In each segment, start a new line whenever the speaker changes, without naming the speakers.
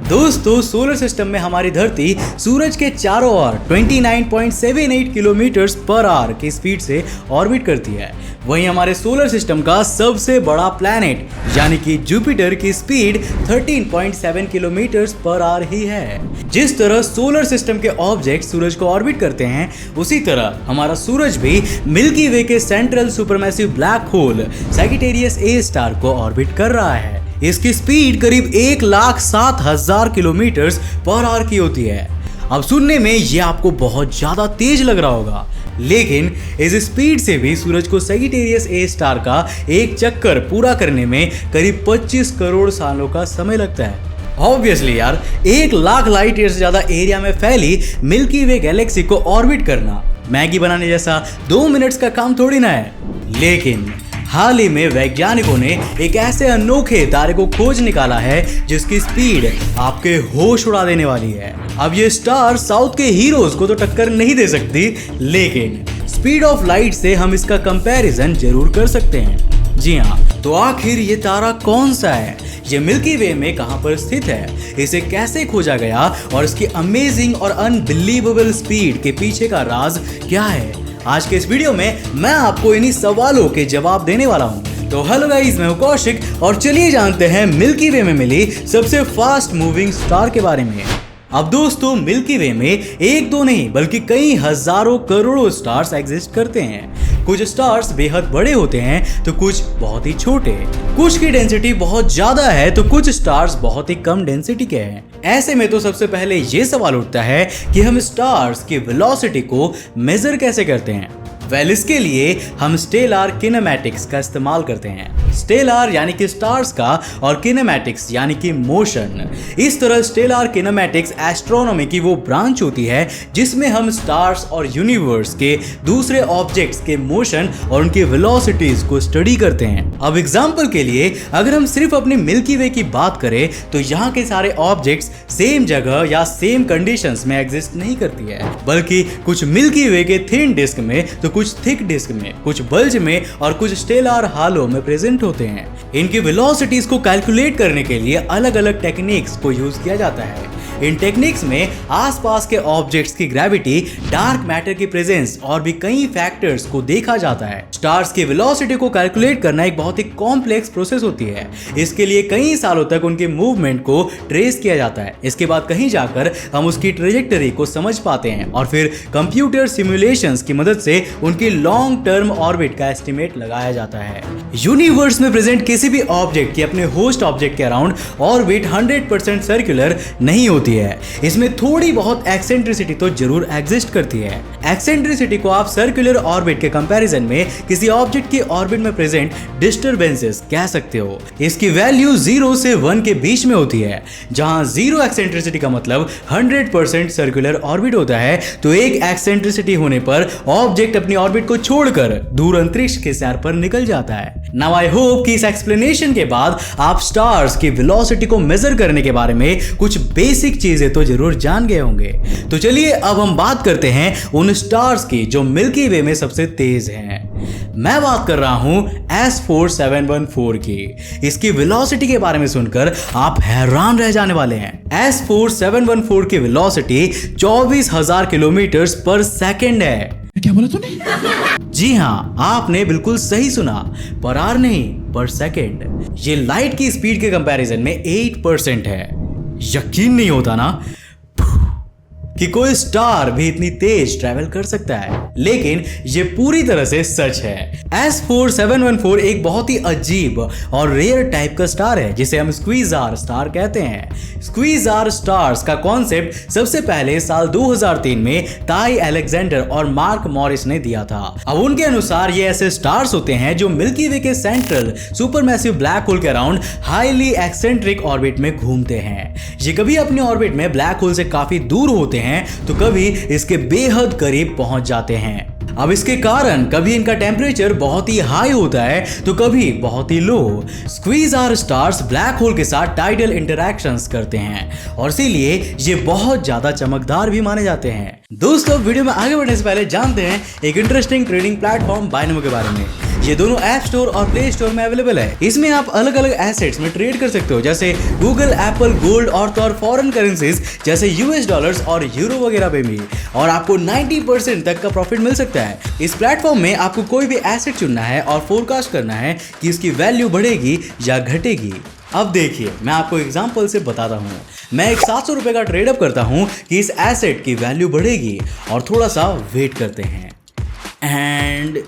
दोस्तों solar system में हमारी धरती सूरज के चारों ओर 29.78 किलोमीटर पर आवर की स्पीड से ऑर्बिट करती है। वहीं हमारे सोलर सिस्टम का सबसे बड़ा प्लैनेट यानी कि जुपिटर की स्पीड 13.7 किलोमीटर पर आवर ही है। जिस तरह सोलर सिस्टम के ऑब्जेक्ट सूरज को ऑर्बिट करते हैं, उसी तरह हमारा सूरज भी मिल्की वे के central supermassive black hole Sagittarius A star को ऑर्बिट कर रहा है। इसकी स्पीड करीब 1,07,000 किलोमीटर पर आवर की होती है। अब सुनने में यह आपको बहुत ज्यादा तेज लग रहा होगा, लेकिन इस स्पीड से भी सूरज को सैजिटेरियस ए स्टार का एक चक्कर पूरा करने में करीब 25 करोड़ सालों का समय लगता है। ऑब्वियसली यार, 1,00,000 लाइट ईयर से ज्यादा एरिया में फैली मिल्की वे गैलेक्सी को ऑर्बिट करना मैगी बनाने जैसा 2 मिनट्स का काम थोड़ी ना है। लेकिन हाल ही में वैज्ञानिकों ने एक ऐसे अनोखे तारे को खोज निकाला है जिसकी स्पीड आपके होश उड़ा देने वाली है। अब ये स्टार साउथ के हीरोज को तो टक्कर नहीं दे सकती, लेकिन स्पीड ऑफ लाइट से हम इसका कंपैरिजन जरूर कर सकते हैं। जी हाँ, तो आखिर ये तारा कौन सा है, ये मिल्की वे में कहां पर स्थित है, इसे कैसे खोजा गया और इसकी अमेजिंग और अनबिलीवेबल स्पीड के पीछे का राज क्या है, आज के इस वीडियो में मैं आपको इन्हीं सवालों के जवाब देने वाला हूं। तो हेलो गाइस, मैं हूं कौशिक और चलिए जानते हैं मिल्की वे में मिली सबसे फास्ट मूविंग स्टार के बारे में। अब दोस्तों, मिल्की वे में एक दो नहीं बल्कि कई हजारों करोड़ों स्टार्स एग्जिस्ट करते हैं। कुछ स्टार्स बेहद बड़े होते हैं तो कुछ बहुत ही छोटे। कुछ की डेंसिटी बहुत ज्यादा है तो कुछ स्टार्स बहुत ही कम डेंसिटी के हैं। ऐसे में तो सबसे पहले ये सवाल उठता है कि हम स्टार्स की वेलोसिटी को मेजर कैसे करते हैं। इसके लिए हम स्टेलार किनेमैटिक्स का इस्तेमाल करते हैं। स्टेलार यानी कि स्टार्स का और किनेमैटिक्स यानी कि मोशन। इस तरह स्टेलार किनेमैटिक्स एस्ट्रोनॉमी की वो ब्रांच होती है जिसमें हम स्टार्स और यूनिवर्स के दूसरे ऑब्जेक्ट्स के मोशन और उनकी वेलोसिटीज को स्टडी करते हैं। अब एग्जांपल के लिए अगर हम सिर्फ अपनी मिल्की वे की बात करें तो यहाँ के सारे ऑब्जेक्ट्स सेम जगह या सेम कंडीशंस में एग्जिस्ट नहीं करती है, बल्कि कुछ मिल्की वे के थिन डिस्क में तो कुछ थिक डिस्क में, कुछ बल्ज में और कुछ स्टेलार हालो में प्रेजेंट होते हैं। इनकी वेलोसिटीज को कैलकुलेट करने के लिए अलग अलग टेक्निक्स को यूज किया जाता है। इन टेक्निक्स में आसपास के ऑब्जेक्ट्स की ग्रेविटी, डार्क मैटर की प्रेजेंस और भी कई फैक्टर्स को देखा जाता है। स्टार्स की वेलोसिटी को कैलकुलेट करना एक बहुत ही कॉम्प्लेक्स प्रोसेस होती है। इसके लिए कई सालों तक उनके मूवमेंट को ट्रेस किया जाता है। इसके बाद कहीं जाकर हम उसकी ट्रेजेक्टरी को समझ पाते हैं और फिर कंप्यूटर सिमुलेशंस की मदद से उनकी लॉन्ग टर्म ऑर्बिट का एस्टिमेट लगाया जाता है। यूनिवर्स में प्रेजेंट किसी भी ऑब्जेक्ट की अपने होस्ट ऑब्जेक्ट के अराउंड ऑर्बिट 100% सर्कुलर नहीं होती है। इसमें थोड़ी बहुत एक्सेंट्रिसिटी तो जरूर एग्जिस्ट करती है। एक्सेंट्रिसिटी को आप सर्कुलर ऑर्बिट के कंपैरिजन में किसी ऑब्जेक्ट की ऑर्बिट में प्रेजेंट डिस्टरबेंसेस कह सकते हो। इसकी वैल्यू 0 से 1 के बीच में होती है। जहां 0 एक्सेंट्रिसिटी का मतलब 100% सर्कुलर ऑर्बिट होता है, तो एक एक्सेंट्रिसिटी होने पर ऑब्जेक्ट अपनी ऑर्बिट को छोड़कर दूर अंतरिक्ष के सैर पर निकल जाता है। नाउ आई होप कि इस एक्सप्लेनेशन के बाद आप स्टार्स की वेलोसिटी को मेजर करने के बारे में कुछ बेसिक चीजें तो जरूर जान गए होंगे। तो चलिए अब हम बात करते हैं उन स्टार्स की जो मिल्की वे में सबसे तेज हैं। मैं बात कर रहा हूं S4714 की। इसकी वेलोसिटी के बारे में सुनकर आप हैरान रह जाने वाले हैं। S4714 की वेलोसिटी 24,000 किलोमीटर पर सेकेंड है।
क्या बोला तूने?
जी हाँ, आपने बिल्कुल सही सुना, पर आवर नहीं पर सेकेंड। ये लाइट की स्पीड के कंपैरिजन में 8% है। यकीन नहीं होता ना कि कोई स्टार भी इतनी तेज ट्रैवल कर सकता है, लेकिन ये पूरी तरह से सच है। S4714 एक बहुत ही अजीब और रेयर टाइप का स्टार है जिसे हम स्क्वीजार स्टार कहते हैं। स्क्वीजार स्टार्स का कॉन्सेप्ट सबसे पहले साल 2003 में ताई अलेक्जेंडर और मार्क मॉरिस ने दिया था। अब उनके अनुसार ये ऐसे स्टार्स होते हैं जो मिल्की वे के सेंट्रल सुपरमैसिव ब्लैक होल के अराउंड हाईली एक्सेंट्रिक ऑर्बिट में घूमते हैं। ये कभी अपनी ऑर्बिट में ब्लैक होल से काफी दूर होते हैं तो कभी इसके बेहद करीब पहुंच जाते हैं। अब इसके कारण कभी इनका टेम्परेचर बहुत ही हाई होता है तो कभी बहुत ही लो। स्क्वीजार स्टार्स ब्लैक होल के साथ टाइडल इंटरैक्शंस करते हैं और इसीलिए ये बहुत ज्यादा चमकदार भी माने जाते हैं। दोस्तों, वीडियो में आगे बढ़ने से पहले जानते हैं एक इंटरेस्टिंग ट्रेडिंग प्लेटफॉर्म बाइनोमो के बारे में। ये दोनों ऐप स्टोर और प्ले स्टोर में अवेलेबल है। इसमें आप अलग अलग एसेट्स में ट्रेड कर सकते हो, जैसे गूगल, एप्पल, गोल्ड और फॉरेन करेंसीज जैसे यूएस डॉलर्स और यूरो वगैरह पे भी, और आपको 90% तक का प्रॉफिट मिल सकता है। इस प्लेटफॉर्म में आपको कोई भी एसेट चुनना है और फोरकास्ट करना है कि इसकी वैल्यू बढ़ेगी या घटेगी। अब देखिए, मैं आपको एग्जांपल से बताता हूँ। मैं एक 700 रुपए का ट्रेड अप करता हूँ कि इस एसेट की वैल्यू बढ़ेगी, और थोड़ा सा वेट करते हैं एंड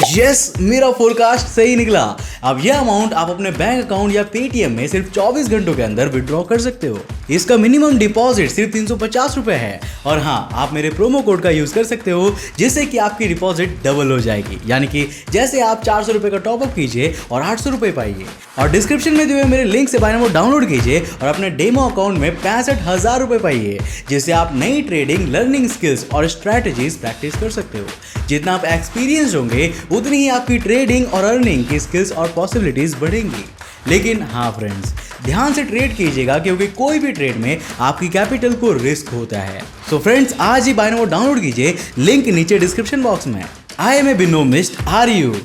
यस, मेरा फोरकास्ट सही निकला। अब यह अमाउंट आप अपने बैंक अकाउंट या पेटीएम में सिर्फ 24 घंटों के अंदर विड्रॉ कर सकते हो। इसका मिनिमम डिपॉजिट सिर्फ 350 रुपए है, और हाँ, आप मेरे प्रोमो कोड का यूज कर सकते हो जिससे कि आपकी डिपॉजिट डबल हो जाएगी। यानी कि जैसे आप 400 रुपए का टॉपअप कीजिए और 800 रुपए पाइए। और डिस्क्रिप्शन में दिए हुए मेरे लिंक से बाइनोमो डाउनलोड कीजिए और अपने डेमो अकाउंट में 65,000 रुपए पाइए, जिससे आप नई ट्रेडिंग, लर्निंग स्किल्स और स्ट्रैटेजीज प्रैक्टिस कर सकते हो। जितना आप एक्सपीरियंस होंगे उतनी ही आपकी ट्रेडिंग और अर्निंग की स्किल्स और पॉसिबिलिटीज बढ़ेंगी। लेकिन हाँ फ्रेंड्स, ध्यान से ट्रेड कीजिएगा, क्योंकि कोई भी ट्रेड में आपकी कैपिटल को रिस्क होता है। सो फ्रेंड्स, आज ही बाइनोमो डाउनलोड कीजिए, लिंक नीचे डिस्क्रिप्शन बॉक्स में। I am a Binomist, are you?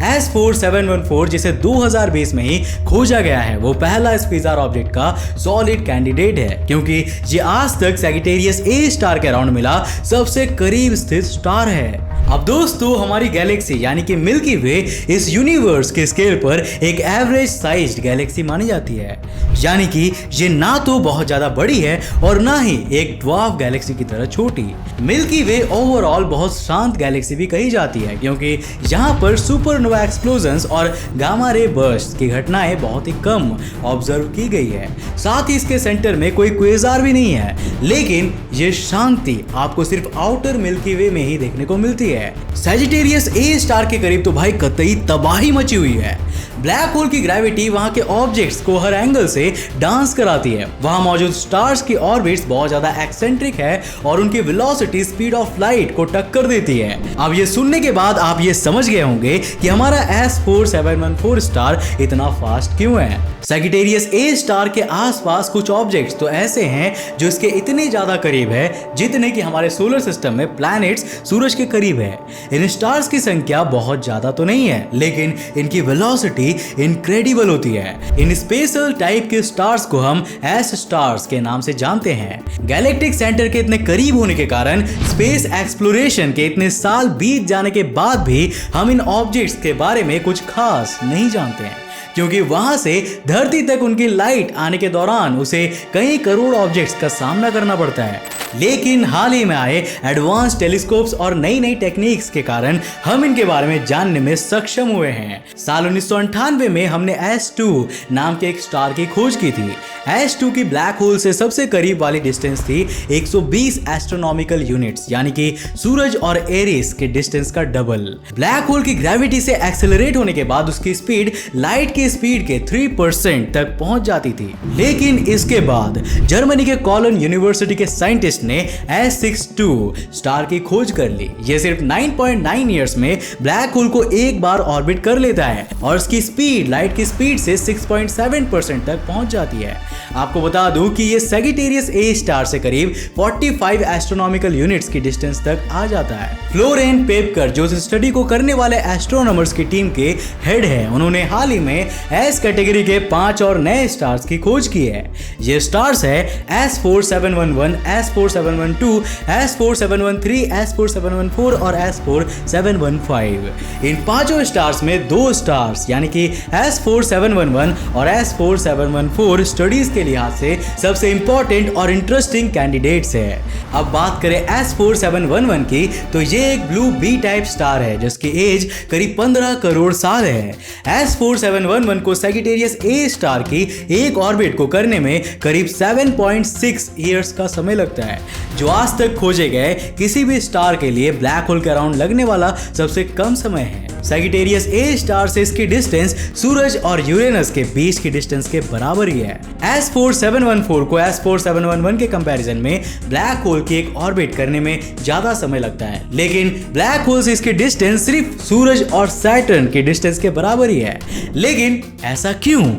S4714 जिसे 2020 में ही खोजा गया है, वो पहला स्क्वीजर ऑब्जेक्ट का सॉलिड कैंडिडेट है, क्योंकि ये आज तक सैजिटेरियस ए स्टार के अराउंड मिला सबसे करीब स्थित स्टार है। अब दोस्तों, हमारी गैलेक्सी यानी कि मिल्की वे इस यूनिवर्स के स्केल पर एक एवरेज साइज्ड गैलेक्सी मानी जाती है। यानी कि ये ना तो बहुत ज्यादा बड़ी है और ना ही एक ड्वार्फ गैलेक्सी की तरह छोटी। मिल्की वे ओवरऑल बहुत शांत गैलेक्सी भी कही जाती है, क्योंकि यहाँ पर सुपरनोवा एक्सप्लोजन्स और गामा रे बर्स्ट की घटनाएं बहुत ही कम ऑब्जर्व की गई है। साथ ही इसके सेंटर में कोई क्वेजार भी नहीं है, लेकिन ये शांति आपको सिर्फ आउटर मिल्की वे में ही देखने को मिलती है। सैजिटेरियस ए स्टार के करीब तो भाई कतई तबाही मची हुई है। ब्लैक होल की ग्रेविटी वहां के ऑब्जेक्ट्स को हर एंगल से डांस कराती है। वहां मौजूद स्टार्स की ऑर्बिट्स बहुत ज्यादा एक्सेंट्रिक है और उनकी वेलोसिटी स्पीड ऑफ लाइट को टक्कर देती है। अब ये सुनने के बाद आप ये समझ गए होंगे कि हमारा S4714 स्टार इतना फास्ट क्यों है। सैजिटेरियस ए स्टार के आसपास कुछ ऑब्जेक्ट्स तो ऐसे हैं जो इसके इतने ज्यादा करीब है जितने कि हमारे सोलर सिस्टम में प्लैनेट्स सूरज के करीब है। इन स्टार्स की संख्या बहुत ज्यादा तो नहीं है, लेकिन इनकी वेलोसिटी इनक्रेडिबल होती है। इन स्पेशल टाइप के स्टार्स को हम एस स्टार्स के नाम से जानते हैं। गैलेक्टिक सेंटर के इतने करीब होने के कारण स्पेस एक्सप्लोरेशन के इतने साल बीत जाने के बाद भी हम इन ऑब्जेक्ट्स के बारे में कुछ खास नहीं जानते हैं, क्योंकि वहां से धरती तक उनकी लाइट आने के दौरान उसे कई करोड़ ऑब्जेक्ट्स का सामना करना पड़ता है। लेकिन हाल ही में आए एडवांस टेलीस्कोप्स और नई नई टेक्निक्स के कारण हम इनके बारे में जानने में सक्षम हुए हैं। साल 1998 में हमने S2 नाम के एक स्टार की खोज की थी। S2 की ब्लैक होल से सबसे करीब वाली डिस्टेंस थी 120 एस्ट्रोनॉमिकल यूनिट्स, यानी कि सूरज और एरिस के डिस्टेंस का डबल। ब्लैक होल की ग्रेविटी से एक्सेलरेट होने के बाद उसकी स्पीड लाइट की स्पीड के 3% तक पहुंच जाती थी। लेकिन इसके बाद जर्मनी के कॉलन यूनिवर्सिटी के साइंटिस्ट ने S62 स्टार की खोज कर ली। यह सिर्फ 9.9 इयर्स में ब्लैक होल को एक बार ऑर्बिट कर लेता है और इसकी स्पीड लाइट की स्पीड से 6.7% तक पहुंच जाती है। आपको बता दूं कि ये सैजिटेरियस ए स्टार से करीब 45 एस्ट्रोनॉमिकल यूनिट्स की डिस्टेंस तक आ जाता है। फ्लोरेन पेपकर, जो इस स्टडी को करने वाले एस्ट्रोनॉमर्स की टीम के हेड हैं, उन्होंने हाल ही में एस कैटेगरी के 5 और नए स्टार्स की खोज की है। ये स्टार्स है S4711, S4712, S4713, S4714 और S4715। इन पांचों स्टार्स में 2 स्टार्स यानी कि S4711 और S4714 स्टडीज के लिहाज से सबसे इंपॉर्टेंट और इंटरेस्टिंग कैंडिडेट्स है। अब बात करें S4711 की, तो ये एक ब्लू बी टाइप स्टार है जिसकी एज करीब 15 करोड़ साल है। S4711 को सैजिटेरियस ए स्टार की एक ऑर्बिट को करने में करीब 7.6 इयर्स का समय लगता है, जो आज तक खोजे गए किसी भी स्टार के लिए ब्लैक होल के अराउंड लगने वाला सबसे कम समय है। सैजिटेरियस ए स्टार से इसकी डिस्टेंस सूरज और यूरेनस के बीच की डिस्टेंस के बराबर ही है। S4714 को S4711 के कंपैरिजन में ब्लैक होल की एक ऑर्बिट करने में ज्यादा समय लगता है, लेकिन ब्लैक होल से इसकी डिस्टेंस सिर्फ सूरज और सैटर्न की डिस्टेंस के बराबर ही है। लेकिन ऐसा क्यों?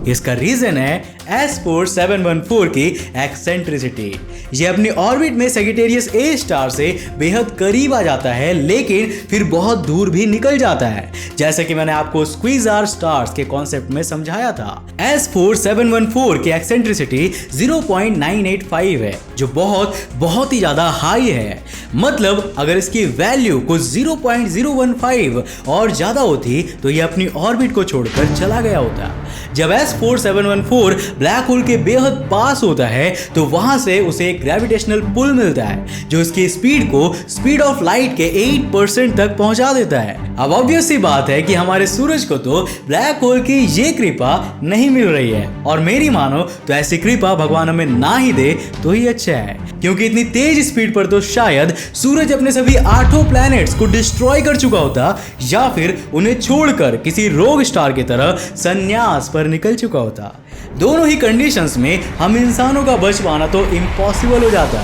इसका रीजन है S4714 की एक्सेंट्रिसिटी। ये अपनी ऑर्बिट में सैजिटेरियस ए स्टार से बेहद करीब आ जाता है, लेकिन फिर बहुत दूर भी निकल जाता है, जैसे कि मैंने आपको स्क्वीजार स्टार्स के कॉन्सेप्ट में समझाया था। S4714 की एक्सेंट्रिसिटी 0.985 है, जो बहुत ही ज्यादा हाई है। मतलब अगर इसकी वैल्यू कुछ 0.015 और ज्यादा होती तो ये अपनी ऑर्बिट को छोड़कर चला गया होता। जब S4714 ब्लैक होल के बेहद पास होता है तो वहां से उसे एक ग्रेविटेशनल पुल मिलता है, जो इसकी स्पीड को स्पीड ऑफ लाइट के 8% तक पहुंचा देता है। अब ऑब्वियस सी बात है कि हमारे सूरज को तो ब्लैक होल की ये कृपा नहीं मिल रही है, और मेरी मानो तो ऐसी कृपा भगवान हमें ना ही दे तो ही अच्छा है, क्योंकि इतनी तेज स्पीड पर तो शायद सूरज अपने सभी 8 प्लैनेट्स को डिस्ट्रॉय कर चुका होता, या फिर उन्हें छोड़कर किसी रोग स्टार की तरह संन्यास पर निकल चुका होता। दोनों ही कंडीशंस में हम इंसानों का बच पाना तो इम्पॉसिबल हो जाता।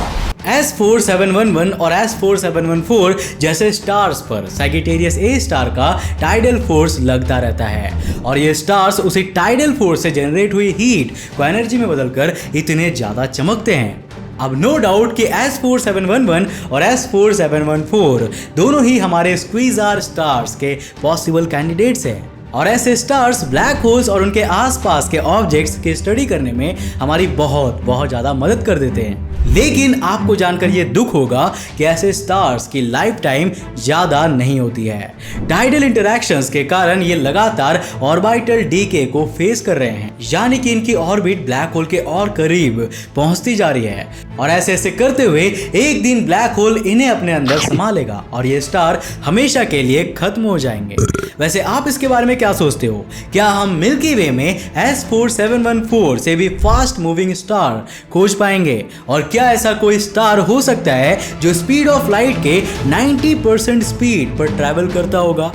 S4711 और S4714 जैसे स्टार्स पर सैजिटेरियस ए स्टार का टाइडल फोर्स लगता रहता है, और ये स्टार्स उसी टाइडल फोर्स से जनरेट हुई हीट को एनर्जी में बदलकर इतने ज्यादा चमकते हैं। अब नो डाउट कि S4711 और S4714 दोनों ही हमारे स्क्वीजार स्टार्स के पॉसिबल कैंडिडेट्स हैं, और ऐसे स्टार्स ब्लैक होल्स और उनके आसपास के ऑब्जेक्ट्स की स्टडी करने में हमारी बहुत ज़्यादा मदद कर देते हैं। लेकिन आपको जानकर ये दुख होगा कि ऐसे स्टार्स की लाइफ टाइम ज़्यादा नहीं होती है। टाइडल इंटरैक्शंस के कारण ये लगातार ऑर्बिटल डीके को फेस कर रहे हैं, यानी कि इनकी ऑर्बिट ब्लैक होल के और करीब पहुंचती जा रही है, और ऐसे करते हुए एक दिन ब्लैक होल इन्हें अपने अंदर समा लेगा और ये स्टार हमेशा के लिए खत्म हो जाएंगे। वैसे आप इसके बारे में क्या सोचते हो? क्या हम मिल्की वे में S4714 से भी फास्ट मूविंग स्टार खोज पाएंगे? और क्या ऐसा कोई स्टार हो सकता है जो स्पीड ऑफ लाइट के 90% स्पीड पर ट्रैवल करता होगा?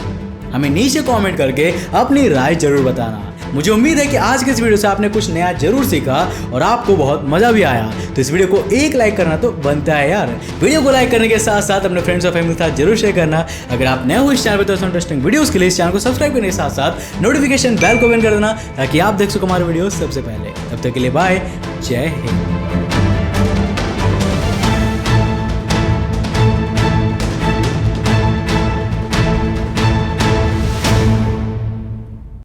हमें नीचे कमेंट करके अपनी राय जरूर बताना। मुझे उम्मीद है कि आज के इस वीडियो से आपने कुछ नया जरूर सीखा और आपको बहुत मजा भी आया। तो इस वीडियो को एक लाइक करना तो बनता है यार। वीडियो को लाइक करने के साथ साथ अपने फ्रेंड्स और फैमिली के साथ जरूर शेयर करना। अगर आप नए हो इस चैनल पर तो इंटरेस्टिंग वीडियोस के लिए इस चैनल को सब्सक्राइब करने के साथ साथ नोटिफिकेशन बेल को ऑन कर देना, ताकि आप देख सको हमारे वीडियो सबसे पहले। तब तक के लिए बाय, जय हिंद।